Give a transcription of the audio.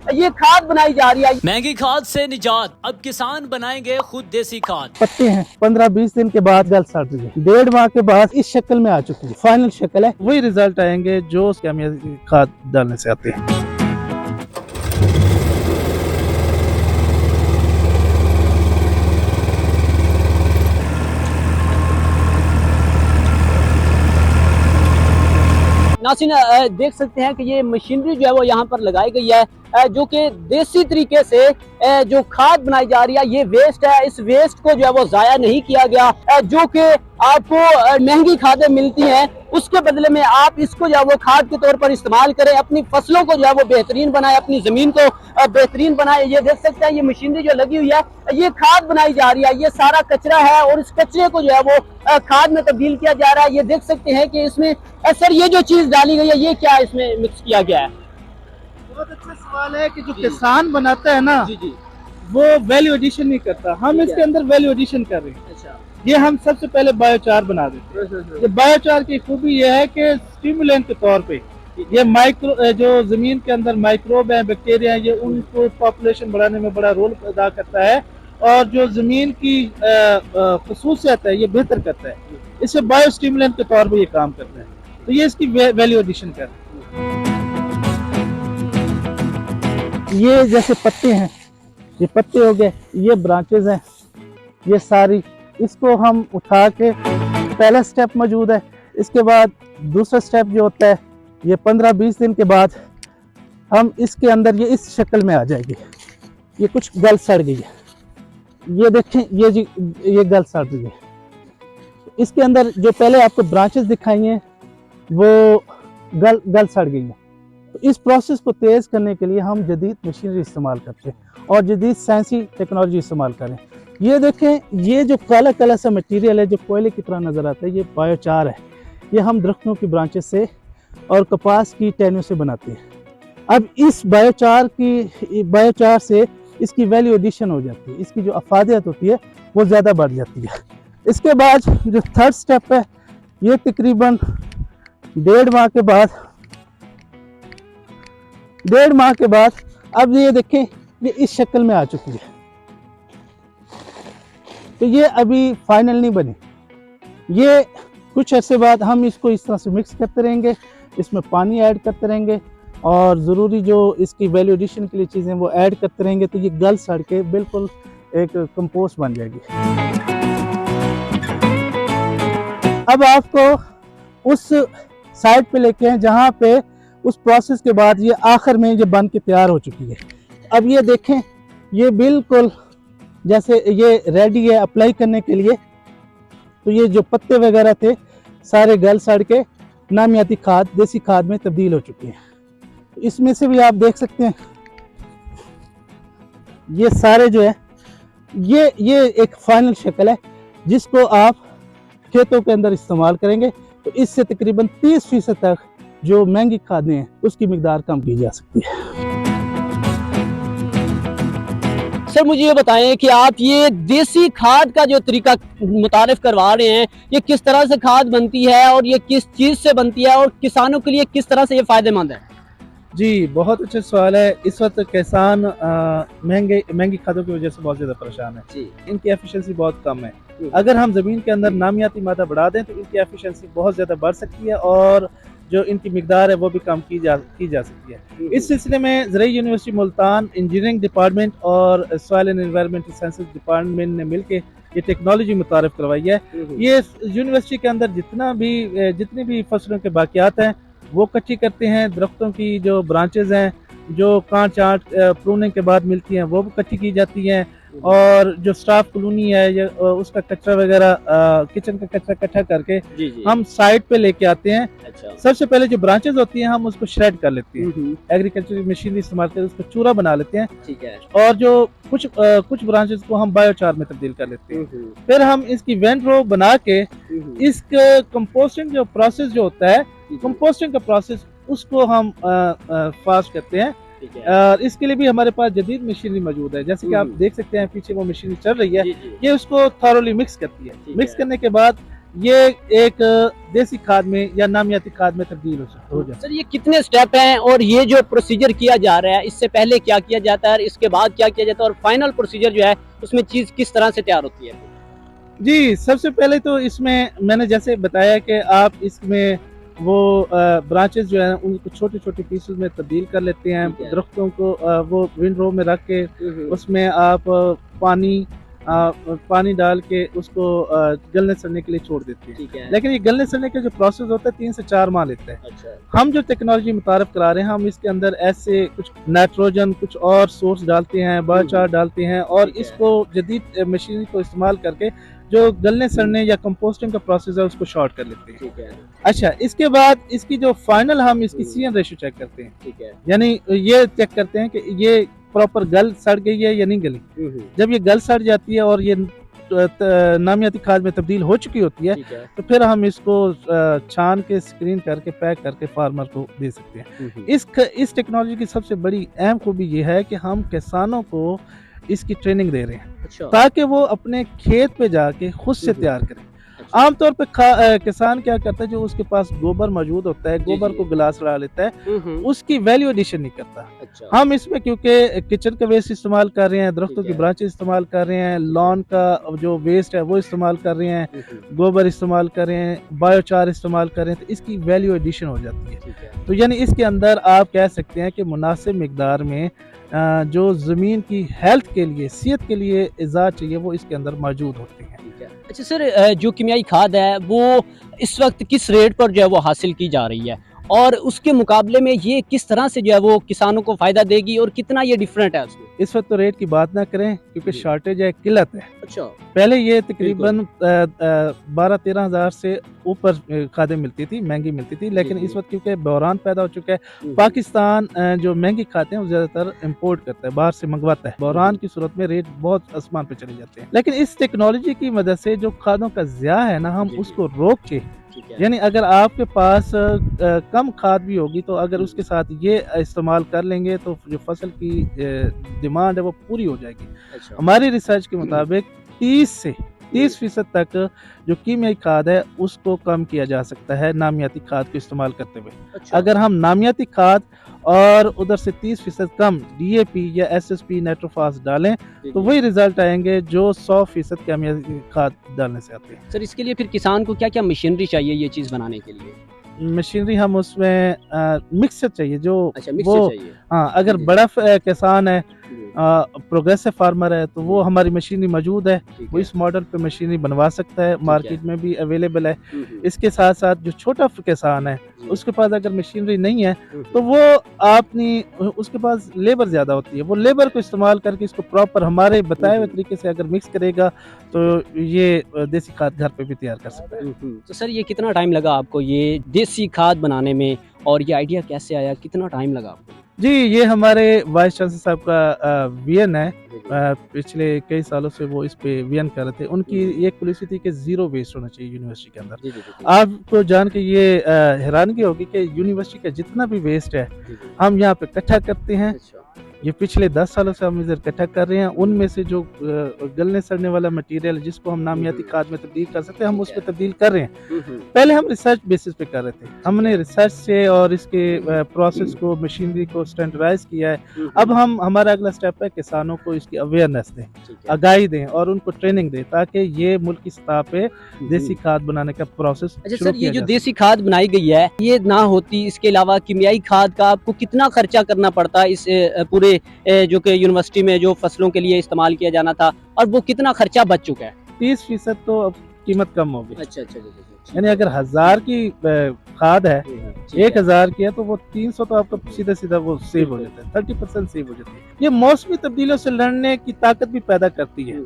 ये खाद बनाई जा रही है। महंगी खाद से निजात, अब किसान बनाएंगे खुद देसी खाद। पत्ते हैं 15-20 दिन के बाद गल सड़ रही है, 1.5 माह के बाद इस शक्ल में आ चुकी है, फाइनल शक्ल है। वही रिजल्ट आएंगे जो खाद डालने से आते हैं। नासिन देख सकते हैं कि ये मशीनरी जो है वो यहाँ पर लगाई गई है, जो कि देसी तरीके से जो खाद बनाई जा रही है। ये वेस्ट है, इस वेस्ट को जो है वो जाया नहीं किया गया, जो कि आपको महंगी खादें मिलती हैं उसके बदले में आप इसको जो है वो खाद के तौर पर इस्तेमाल करें, अपनी फसलों को जो है वो बेहतरीन बनाए, अपनी जमीन को बेहतरीन बनाए। ये देख सकते हैं ये मशीनरी जो लगी हुई है, ये खाद बनाई जा रही है। ये सारा कचरा है और इस कचरे को जो है वो खाद में तब्दील किया जा रहा है। ये देख सकते हैं कि इसमें सर ये जो चीज डाली गई है ये क्या इसमें मिक्स किया गया है? बहुत अच्छा सवाल है कि जो किसान बनाता है ना, जी जी, वो वैल्यू एडिशन नहीं करता, हम इसके अंदर वैल्यू एडिशन कर रहे हैं। अच्छा, ये हम सबसे पहले बायोचार बना देते हैं। ये बायोचार की खूबी ये है कि स्टिमुलेंट के तौर पे ये माइक्रो जो जमीन के अंदर माइक्रोब है, बैक्टीरिया है, ये उनको पॉपुलेशन बढ़ाने में बड़ा रोल अदा करता है और जो जमीन की खसूसियत है ये बेहतर करता है। इसे बायो स्टिमुलेंट के तौर पे ये काम करता है, तो ये इसकी वैल्यू एडिशन कर। ये जैसे पत्ते हैं, ये पत्ते हो गए, ये ब्रांचेस हैं, ये सारी इसको हम उठा के पहला स्टेप मौजूद है। इसके बाद दूसरा स्टेप जो होता है ये 15-20 दिन के बाद हम इसके अंदर ये इस शक्ल में आ जाएगी। ये कुछ गल सड़ गई है, ये देखें ये गल सड़ रही है। इसके अंदर जो पहले आपको ब्रांचेस दिखाई हैं वो गल सड़ गई हैं। तो इस प्रोसेस को तेज़ करने के लिए हम जदीद मशीनरी इस्तेमाल करते हैं और जदीद साइंसी टेक्नोलॉजी इस्तेमाल करें। ये देखें, ये जो काला काला सा मटेरियल है जो कोयले की तरह नज़र आता है, ये बायोचार है। ये हम दरख्तों की ब्रांचेस से और कपास की टहनियों से बनाते हैं। अब इस बायोचार से इसकी वैल्यू एडिशन हो जाती है, इसकी जो अफादियत होती है वो ज़्यादा बढ़ जाती है। इसके बाद जो थर्ड स्टेप है ये तकरीबन 1.5 माह के बाद अब ये देखें ये इस शक्ल में आ चुकी है। तो ये अभी फाइनल नहीं बनी, ये कुछ अर्से बाद हम इसको इस तरह से मिक्स करते रहेंगे, इसमें पानी ऐड करते रहेंगे और ज़रूरी जो इसकी वैल्यू एडिशन के लिए चीज़ें वो ऐड करते रहेंगे, तो ये गल सड़ के बिल्कुल एक कंपोस्ट बन जाएगी। अब आपको उस साइड पे लेके हैं जहाँ पे उस प्रोसेस के बाद ये आखिर में ये बन के तैयार हो चुकी है। अब ये देखें, ये बिल्कुल जैसे ये रेडी है अप्लाई करने के लिए। तो ये जो पत्ते वगैरह थे सारे गल सड़ के नामियाती खाद, देसी खाद में तब्दील हो चुकी है। इसमें से भी आप देख सकते हैं ये सारे जो है ये एक फाइनल शक्ल है जिसको आप खेतों के अंदर इस्तेमाल करेंगे तो इससे तकरीबन 30% तक जो महंगी खादें हैं उसकी मिकदार कम की जा सकती है। सर मुझे ये बताएं कि आप ये देसी खाद का जो तरीका मुतारिफ करवा रहे हैं, ये किस तरह से खाद बनती है और ये किस चीज़ से बनती है और किसानों के लिए किस तरह से ये फ़ायदेमंद है? जी, बहुत अच्छा सवाल है। इस वक्त किसान महंगी खादों की वजह से बहुत ज़्यादा परेशान है जी। इनकी एफिशिएंसी बहुत कम है। अगर हम ज़मीन के अंदर नामियाती मादा बढ़ा दें तो इनकी एफिशिएंसी बहुत ज़्यादा बढ़ सकती है और जो इनकी मिकदार है वो भी कम की जा सकती है। इस सिलसिले में ज़राई यूनिवर्सिटी मुल्तान, इंजीनियरिंग डिपार्टमेंट और soil and environmental sciences department ने मिलकर ये टेक्नोलॉजी मुतारिफ करवाई है। ये यूनिवर्सिटी के अंदर जितनी भी फसलों के बाकियात हैं वो इकट्ठी करते हैं, दरख्तों की जो ब्रांचेज हैं जो कांच प्रूनिंग के बाद मिलती हैं वो भी इकट्ठी की जाती हैं और जो स्टाफ कॉलोनी है या उसका कचरा वगैरह किचन का कचरा इकट्ठा करके हम साइट पे लेके आते हैं। अच्छा। सबसे पहले जो ब्रांचेस होती हैं हम उसको श्रेड कर लेते हैं, एग्रीकल्चर मशीनरी इस्तेमाल करके उसको चूरा बना लेते हैं। ठीक है। और जो कुछ ब्रांचेस को हम बायोचार में तब्दील कर लेते हैं। फिर हम इसकी वेंट रो बना के इसका कंपोस्टिंग जो प्रोसेस जो होता है, कंपोस्टिंग का प्रोसेस उसको हम फास्ट करते हैं। इसके लिए भी हमारे पास जदीद मशीनरी मौजूद है, जैसे कि आप देख सकते हैं पीछे वो मशीनरी चल रही है। ये उसको थॉरोली मिक्स करती है। मिक्स करने के बाद ये एक देसी खाद में या नामियाती खाद में तब्दील हो जाए। सर ये कितने स्टेप हैं और ये जो प्रोसीजर किया जा रहा है इससे पहले क्या किया जाता है और इसके बाद क्या किया जाता है और फाइनल प्रोसीजर जो है उसमें चीज किस तरह से तैयार होती है? जी, सबसे पहले तो इसमें मैंने जैसे बताया कि आप इसमें वो ब्रांचेस जो है उनको छोटे छोटे पीसेस में तब्दील कर लेते हैं। ठीक है। दरख्तों को वो विंड रो में रख के उसमें आप पानी डाल के उसको गलने सड़ने के लिए छोड़ देते हैं। ठीक है। लेकिन ये गलने सड़ने का जो प्रोसेस होता है 3 से 4 माह लेता है। अच्छा। हम जो टेक्नोलॉजी मुतारफ करा रहे हैं, हम इसके अंदर ऐसे कुछ नाइट्रोजन कुछ और सोर्स डालते हैं, बायोचार डालते हैं और ठीक है। इसको जदीद मशीनरी को इस्तेमाल करके जो गलने सड़ने या कंपोस्टिंग का प्रोसेस है उसको शॉर्ट कर लेते हैं। ठीक है। अच्छा, इसके बाद इसकी जो फाइनल हम इसकी CN रेशो चेक करते हैं। ठीक है। यानी ये चेक करते हैं कि ये प्रॉपर गल सड़ गई है या नहीं गली। जब ये गल सड़ जाती है और ये नामियाती खाद में तब्दील हो चुकी होती है ठीक है। तो फिर हम इसको छान के स्क्रीन करके पैक करके फार्मर को दे सकते हैं। इस टेक्नोलॉजी की सबसे बड़ी अहम खूबी ये है कि हम किसानों को इसकी ट्रेनिंग दे रहे हैं अच्छा। ताकि वो अपने खेत पे जाके खुद से तैयार करें। अच्छा। आमतौर पे किसान क्या करता है, जो उसके पास गोबर मौजूद होता है, गोबर को गिलास लगा लेता है, उसकी वैल्यू एडिशन नहीं करता। अच्छा। हम इसमें क्योंकि किचन का वेस्ट इस्तेमाल कर रहे हैं, दरख्तों ठीक की है। ब्रांचेस इस्तेमाल कर रहे हैं, लॉन का जो वेस्ट है वो इस्तेमाल कर रहे हैं, गोबर इस्तेमाल कर रहे हैं, बायोचार इस्तेमाल कर रहे हैं, तो इसकी वैल्यू एडिशन हो जाती है। ठीक है। तो यानी इसके अंदर आप कह सकते हैं कि मुनासिब मिकदार में जो ज़मीन की हेल्थ के लिए, सेहत के लिए इज़ाद चाहिए वो इसके अंदर मौजूद होती हैं। ठीक है। अच्छा सर, जो कीमियाई खाद है वो इस वक्त किस रेट पर जो है वो हासिल की जा रही है और उसके मुकाबले में ये किस तरह से जो है वो किसानों को फायदा देगी और कितना ये डिफरेंट है उसमें? इस वक्त तो रेट की बात ना करें क्योंकि जी। शॉर्टेज है, किल्लत है। अच्छा। पहले ये तकरीबन 12-13 हज़ार से ऊपर खादें मिलती थी, महंगी मिलती थी, लेकिन जी। इस वक्त क्योंकि बहरान पैदा हो चुका है, पाकिस्तान जो महंगी खाते हैं वो ज़्यादातर इंपोर्ट करता है, बाहर से मंगवाता है। बहरान की सूरत में रेट बहुत आसमान पे चले जाते हैं। लेकिन इस टेक्नोलॉजी की मदद से जो खादों का ज़िया है ना, हम जी। उसको रोक के, ठीक है। यानी अगर आपके पास कम खाद भी होगी तो अगर उसके साथ ये इस्तेमाल कर लेंगे तो जो फसल की डिमांड है वो पूरी हो जाएगी। अच्छा। हमारी रिसर्च के मुताबिक 30% तक जो कीमियाई खाद है उसको कम किया जा सकता है नामियाती खाद को इस्तेमाल करते हुए। अच्छा। अगर हम नामियाती खाद और उधर से 30% कम DAP या SSP नाइट्रोफास डालें जी, तो जी। वही रिजल्ट आएंगे जो 100% कीमियाती खाद डालने से आते हैं। सर इसके लिए फिर किसान को क्या क्या मशीनरी चाहिए ये चीज़ बनाने के लिए? मशीनरी हम उसमें मिक्सर चाहिए जो अच्छा, वो मिक्सर चाहिए। हाँ, अगर जी। बड़ा किसान है, जी। प्रोग्रेसिव फार्मर है तो वो हमारी मशीनरी मौजूद है, ठीक वो है। इस मॉडल पे मशीनरी बनवा सकता है, मार्केट में भी अवेलेबल है। हम्म। इसके साथ साथ जो छोटा किसान है जी। उसके पास अगर मशीनरी नहीं है हम्म। तो वो अपनी उसके पास लेबर ज़्यादा होती है, वो लेबर को इस्तेमाल करके इसको प्रॉपर हमारे बताए हुए तरीके से अगर मिक्स करेगा तो ये देसी खाद घर पे भी तैयार कर सकता है। तो सर ये कितना टाइम लगा आपको ये देसी खाद बनाने में और ये आइडिया कैसे आया, कितना टाइम लगा आपको? जी, ये हमारे वाइस चांसलर साहब का विजन है। पिछले कई सालों से वो इस पे विजन कर रहे थे। उनकी एक पॉलिसी थी कि ज़ीरो वेस्ट होना चाहिए यूनिवर्सिटी के अंदर। जी, जी, जी। आपको जान के ये हैरानगी होगी कि यूनिवर्सिटी का जितना भी वेस्ट है जी, जी। हम यहाँ पे इकट्ठा करते हैं। अच्छा। ये पिछले 10 सालों से हम इधर इकट्ठा कर रहे हैं। उनमें से जो गलने सड़ने वाला मटेरियल जिसको हम नामियाती खाद में तब्दील कर सकते हैं हम उस पर तब्दील कर रहे हैं। पहले हम रिसर्च बेसिस पे कर रहे थे, हमने रिसर्च से और इसके प्रोसेस को, मशीनरी को स्टैंडर्डाइज किया है। अब हम हमारा अगला स्टेप है किसानों को इसकी अवेयरनेस दें, आगाही दें और उनको ट्रेनिंग दें ताकि ये मुल्क की सतह पे देसी खाद बनाने का प्रोसेस अच्छा सर, ये जो देसी खाद बनाई गई है ये ना होती, इसके अलावा कीमियाई खाद का आपको कितना खर्चा करना पड़ता है इस पूरे जो कि यूनिवर्सिटी में जो फसलों के लिए इस्तेमाल किया जाना था और वो कितना खर्चा बच चुका है? 30% तो अब कीमत कम होगी। अच्छा अच्छा। यानी अगर 1000 की खाद है, 1000 की है तो वो 300 तो आपका सीधा सीधा वो सेव हो जाता है, 30% सेव हो जाती है। ये मौसमी तब्दीलियों से लड़ने की ताकत भी पैदा करती है।